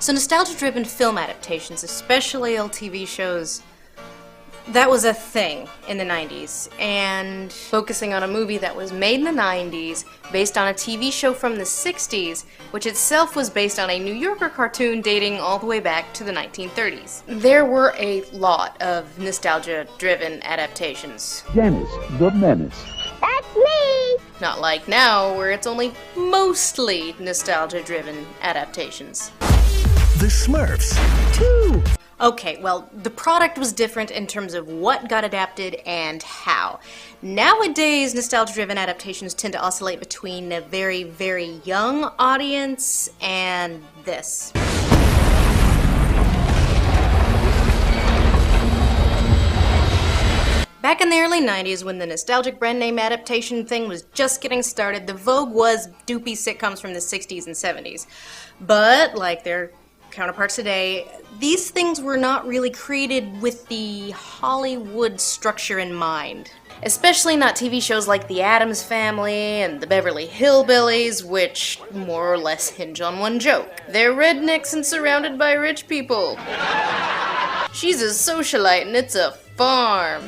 So nostalgia-driven film adaptations, especially old TV shows, that was a thing in the 90s, and focusing on a movie that was made in the 90s, based on a TV show from the 60s, which itself was based on a New Yorker cartoon dating all the way back to the 1930s. There were a lot of nostalgia-driven adaptations. Dennis the Menace. That's me! Not like now, where it's only mostly nostalgia-driven adaptations. The Smurfs. Two. Okay, well, the product was different in terms of what got adapted and how. Nowadays, nostalgia-driven adaptations tend to oscillate between a very, very young audience and this. Back in the early 90s, when the nostalgic brand name adaptation thing was just getting started, the vogue was doopy sitcoms from the 60s and 70s. But, like their counterparts today, these things were not really created with the Hollywood structure in mind. Especially not TV shows like The Addams Family and The Beverly Hillbillies, which more or less hinge on one joke. They're rednecks and surrounded by rich people. She's a socialite and it's a farm.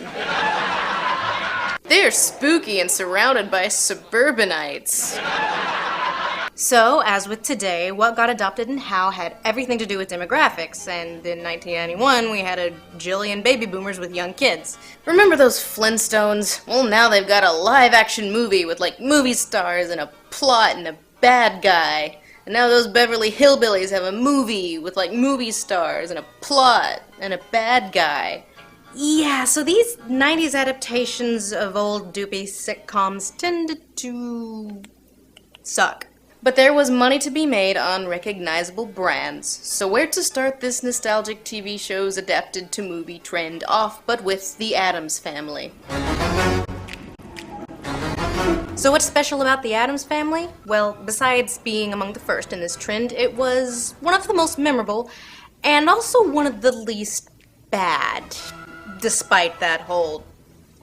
They're spooky and surrounded by suburbanites. So, as with today, what got adopted and how had everything to do with demographics, and in 1991 we had a jillion baby boomers with young kids. Remember those Flintstones? Well, now they've got a live-action movie with, like, movie stars and a plot and a bad guy. And now those Beverly Hillbillies have a movie with, like, movie stars and a plot and a bad guy. Yeah, so these 90s adaptations of old doopy sitcoms tended to suck. But there was money to be made on recognizable brands, so where to start this nostalgic TV shows adapted to movie trend off but with the Addams Family? So what's special about the Addams Family? Well, besides being among the first in this trend, it was one of the most memorable and also one of the least bad, despite that whole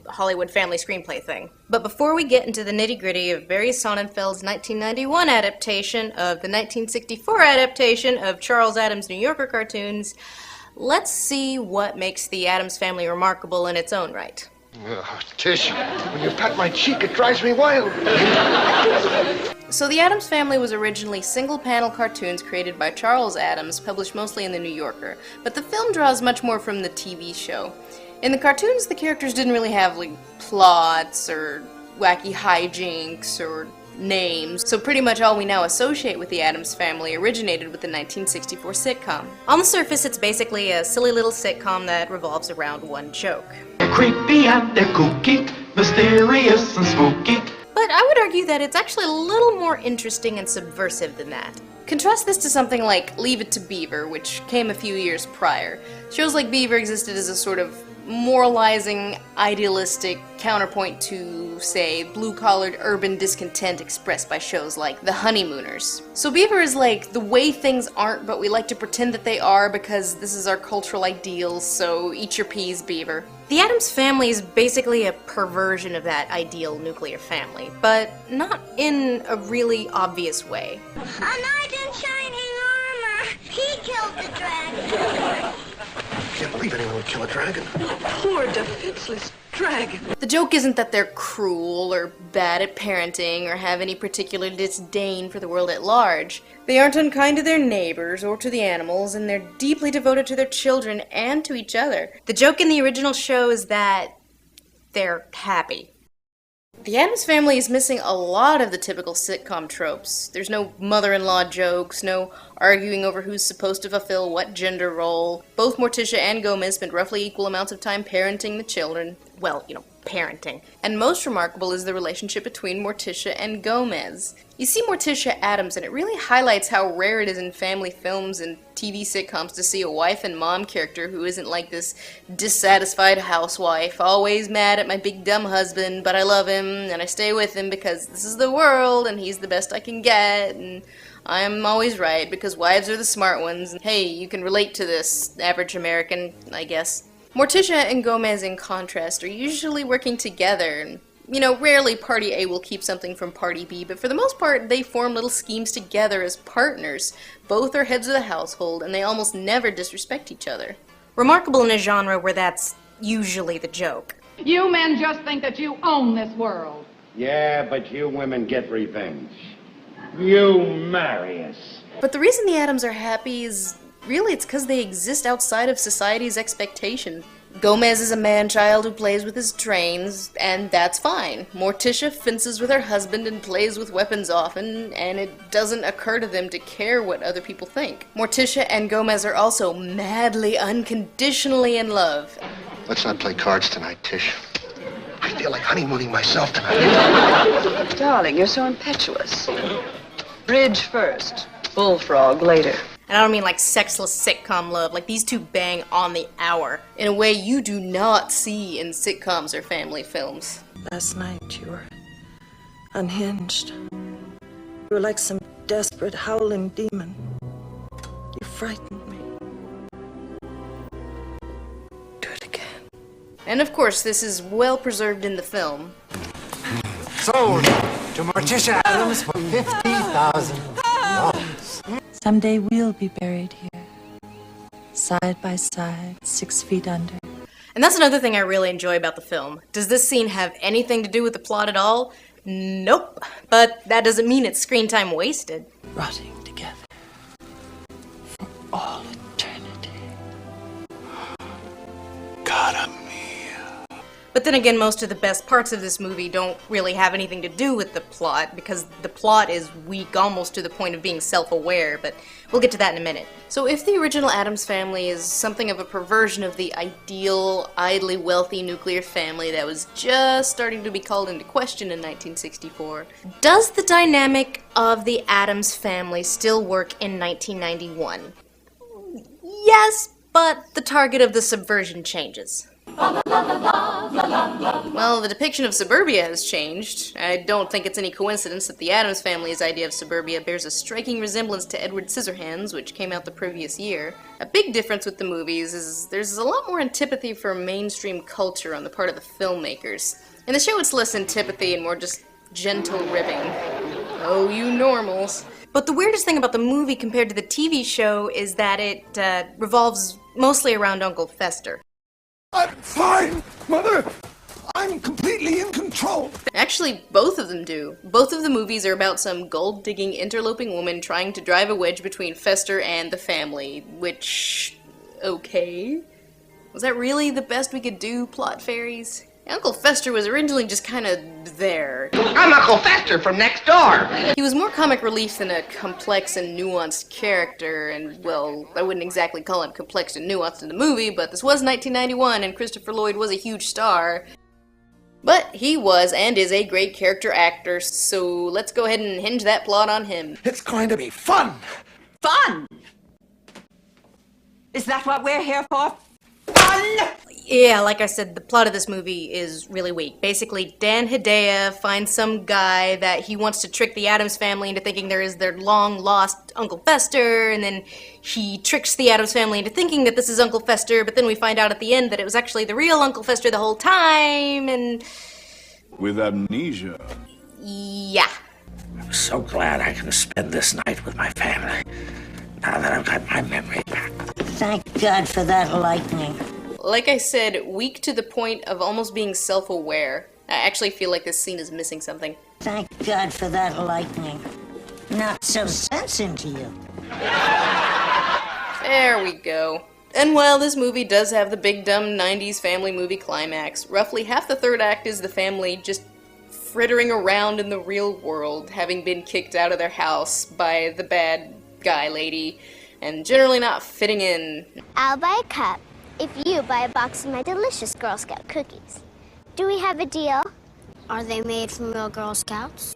Hollywood family screenplay thing. But before we get into the nitty-gritty of Barry Sonnenfeld's 1991 adaptation of the 1964 adaptation of Charles Addams' New Yorker cartoons, let's see what makes the Addams Family remarkable in its own right. Oh, Tish, when you pat my cheek, it drives me wild. So the Addams Family was originally single-panel cartoons created by Charles Addams, published mostly in the New Yorker, but the film draws much more from the TV show. In the cartoons, the characters didn't really have, like, plots or wacky hijinks or names, so pretty much all we now associate with the Addams Family originated with the 1964 sitcom. On the surface, it's basically a silly little sitcom that revolves around one joke. They're creepy and they're kooky, mysterious and spooky. But I would argue that it's actually a little more interesting and subversive than that. Contrast this to something like Leave It to Beaver, which came a few years prior. Shows like Beaver existed as a sort of moralizing, idealistic counterpoint to, say, blue-collared urban discontent expressed by shows like The Honeymooners. So Beaver is like the way things aren't, but we like to pretend that they are because this is our cultural ideals, so eat your peas, Beaver. The Addams Family is basically a perversion of that ideal nuclear family, but not in a really obvious way. A knight in shining armor! He killed the dragon! I can't believe anyone would kill a dragon. Poor defenseless dragon. The joke isn't that they're cruel or bad at parenting or have any particular disdain for the world at large. They aren't unkind to their neighbors or to the animals, and they're deeply devoted to their children and to each other. The joke in the original show is that they're happy. The Addams Family is missing a lot of the typical sitcom tropes. There's no mother-in-law jokes, no arguing over who's supposed to fulfill what gender role. Both Morticia and Gomez spend roughly equal amounts of time parenting the children. Well, you know, parenting. And most remarkable is the relationship between Morticia and Gomez. You see Morticia Addams, and it really highlights how rare it is in family films and TV sitcoms to see a wife and mom character who isn't like this dissatisfied housewife, always mad at my big dumb husband, but I love him, and I stay with him because this is the world, and he's the best I can get, and I'm always right because wives are the smart ones. And hey, you can relate to this, average American, I guess. Morticia and Gomez, in contrast, are usually working together, and You know, rarely Party A will keep something from Party B, but for the most part, they form little schemes together as partners. Both are heads of the household, and they almost never disrespect each other. Remarkable in a genre where that's usually the joke. You men just think that you own this world. Yeah, but you women get revenge. You marry us. But the reason the Addams are happy is really it's because they exist outside of society's expectation. Gomez is a man-child who plays with his trains, and that's fine. Morticia fences with her husband and plays with weapons often, and it doesn't occur to them to care what other people think. Morticia and Gomez are also madly, unconditionally in love. Let's not play cards tonight, Tish. I feel like honeymooning myself tonight. Darling, you're so impetuous. Bridge first, bullfrog later. And I don't mean like sexless sitcom love, like these two bang on the hour, in a way you do not see in sitcoms or family films. Last night you were unhinged. You were like some desperate howling demon. You frightened me. Do it again. And of course, this is well preserved in the film. Sold to Morticia Addams for $50,000. Someday we'll be buried here, side by side, 6 feet under. And that's another thing I really enjoy about the film. Does this scene have anything to do with the plot at all? Nope. But that doesn't mean it's screen time wasted. Rotting together for all eternity. Gotta me. But then again, most of the best parts of this movie don't really have anything to do with the plot, because the plot is weak almost to the point of being self-aware, but we'll get to that in a minute. So if the original Addams Family is something of a perversion of the ideal, idly wealthy nuclear family that was just starting to be called into question in 1964, does the dynamic of the Addams Family still work in 1991? Yes, but the target of the subversion changes. Well, the depiction of suburbia has changed. I don't think it's any coincidence that the Addams Family's idea of suburbia bears a striking resemblance to Edward Scissorhands, which came out the previous year. A big difference with the movies is there's a lot more antipathy for mainstream culture on the part of the filmmakers. In the show, it's less antipathy and more just gentle ribbing. Oh, you normals. But the weirdest thing about the movie compared to the TV show is that it revolves mostly around Uncle Fester. I'm fine, Mother. I'm completely in control. Actually, both of them do. Both of the movies are about some gold-digging, interloping woman trying to drive a wedge between Fester and the family, which... okay? Was that really the best we could do, plot fairies? Uncle Fester was originally just kind of there. I'm Uncle Fester from next door. He was more comic relief than a complex and nuanced character, and, well, I wouldn't exactly call him complex and nuanced in the movie, but this was 1991, and Christopher Lloyd was a huge star. But he was and is a great character actor, so let's go ahead and hinge that plot on him. It's going to be fun. Fun! Is that what we're here for? Fun! Yeah, like I said, the plot of this movie is really weak. Basically, Dan Hedaya finds some guy that he wants to trick the Addams family into thinking there is their long-lost Uncle Fester, and then he tricks the Addams family into thinking that this is Uncle Fester, but then we find out at the end that it was actually the real Uncle Fester the whole time, and... With amnesia. yeah. I'm so glad I can spend this night with my family, now that I've got my memory back. Thank God for that lightning. Like I said, weak to the point of almost being self-aware. I actually feel like this scene is missing something. Thank God for that lightning. Not so sensitive to you. There we go. And while this movie does have the big dumb 90s family movie climax, roughly half the third act is the family just frittering around in the real world, having been kicked out of their house by the bad guy lady, and generally not fitting in. I'll buy a cup if you buy a box of my delicious Girl Scout cookies. Do we have a deal? Are they made from real Girl Scouts?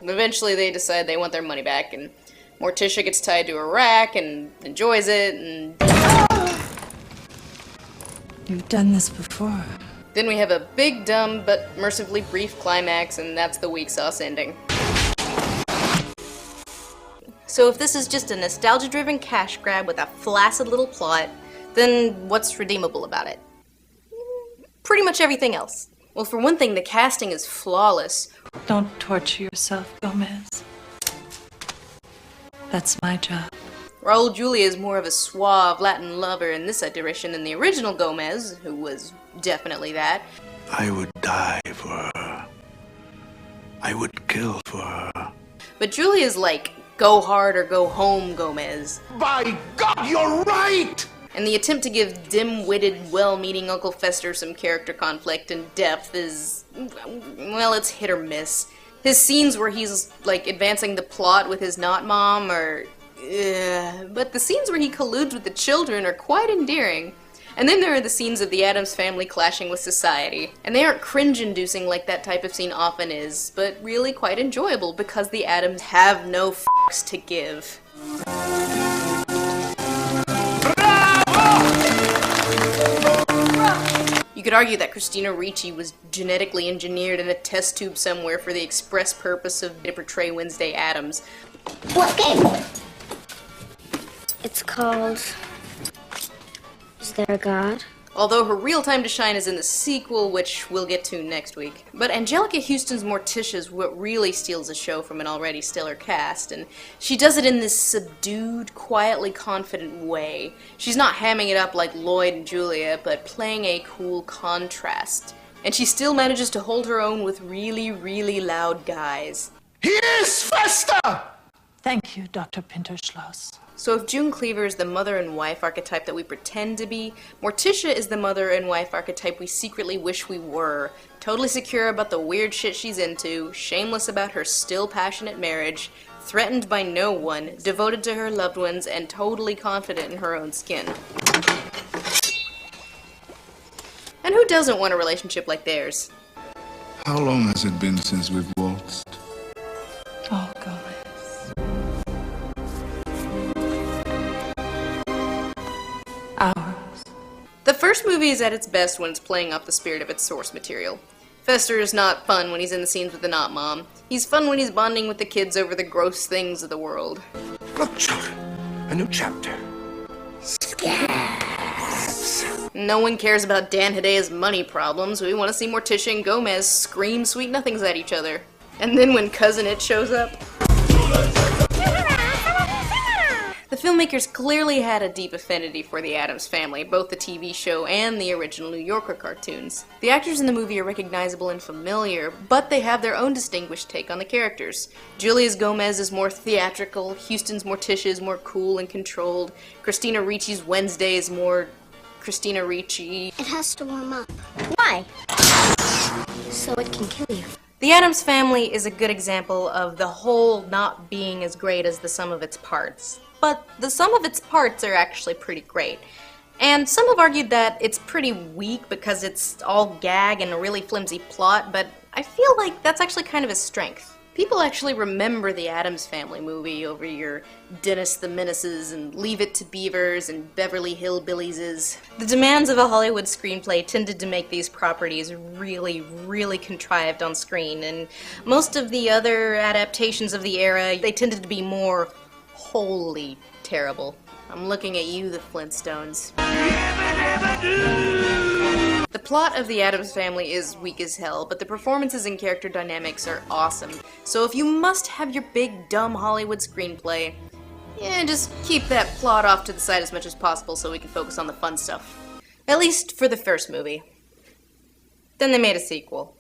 Eventually they decide they want their money back, and Morticia gets tied to a rack and enjoys it, and... You've done this before. Then we have a big, dumb, but mercifully brief climax, and that's the weak sauce ending. So if this is just a nostalgia-driven cash grab with a flaccid little plot, then what's redeemable about it? Pretty much everything else. Well, for one thing, the casting is flawless. Don't torture yourself, Gomez. That's my job. Raul Julia is more of a suave Latin lover in this iteration than the original Gomez, who was definitely that. I would die for her. I would kill for her. But Julia's like, go hard or go home Gomez. By God, you're right! And the attempt to give dim-witted, well-meaning Uncle Fester some character conflict and depth is, well, it's hit or miss. His scenes where he's, like, advancing the plot with his not-mom are... but the scenes where he colludes with the children are quite endearing. And then there are the scenes of the Addams family clashing with society. And they aren't cringe-inducing like that type of scene often is, but really quite enjoyable because the Addams have no f***s to give. You could argue that Christina Ricci was genetically engineered in a test tube somewhere for the express purpose of to portray Wednesday Addams. What game? It's called... Is There a God? Although her real time to shine is in the sequel, which we'll get to next week. But Angelica Houston's Morticia is what really steals the show from an already stellar cast, and she does it in this subdued, quietly confident way. She's not hamming it up like Lloyd and Julia, but playing a cool contrast. And she still manages to hold her own with really, really loud guys. He is Fester! Thank you, Dr. Pinterschloss. So if June Cleaver is the mother and wife archetype that we pretend to be, Morticia is the mother and wife archetype we secretly wish we were. Totally secure about the weird shit she's into, shameless about her still passionate marriage, threatened by no one, devoted to her loved ones, and totally confident in her own skin. And who doesn't want a relationship like theirs? How long has it been since we've waltzed? Oh, Gomez. Hours. The first movie is at its best when it's playing off the spirit of its source material. Fester is not fun when he's in the scenes with the not-mom. He's fun when he's bonding with the kids over the gross things of the world. Look, children, a new chapter. Scabs. No one cares about Dan Hidea's money problems. We want to see Morticia and Gomez scream sweet nothings at each other. And then when Cousin It shows up... The filmmakers clearly had a deep affinity for the Addams Family, both the TV show and the original New Yorker cartoons. The actors in the movie are recognizable and familiar, but they have their own distinguished take on the characters. Julia's Gomez is more theatrical, Houston's Morticia is more cool and controlled, Christina Ricci's Wednesday is more Christina Ricci. It has to warm up. Why? So it can kill you. The Addams Family is a good example of the whole not being as great as the sum of its parts. But the sum of its parts are actually pretty great. And some have argued that it's pretty weak because it's all gag and a really flimsy plot, but I feel like that's actually kind of a strength. People actually remember the Addams Family movie over your Dennis the Menaces and Leave It to Beavers and Beverly Hillbillieses. The demands of a Hollywood screenplay tended to make these properties really, really contrived on screen, and most of the other adaptations of the era, they tended to be more wholly terrible. I'm looking at you, the Flintstones. The plot of the Addams Family is weak as hell, but the performances and character dynamics are awesome. So if you must have your big, dumb Hollywood screenplay, yeah, just keep that plot off to the side as much as possible so we can focus on the fun stuff. At least for the first movie. Then they made a sequel.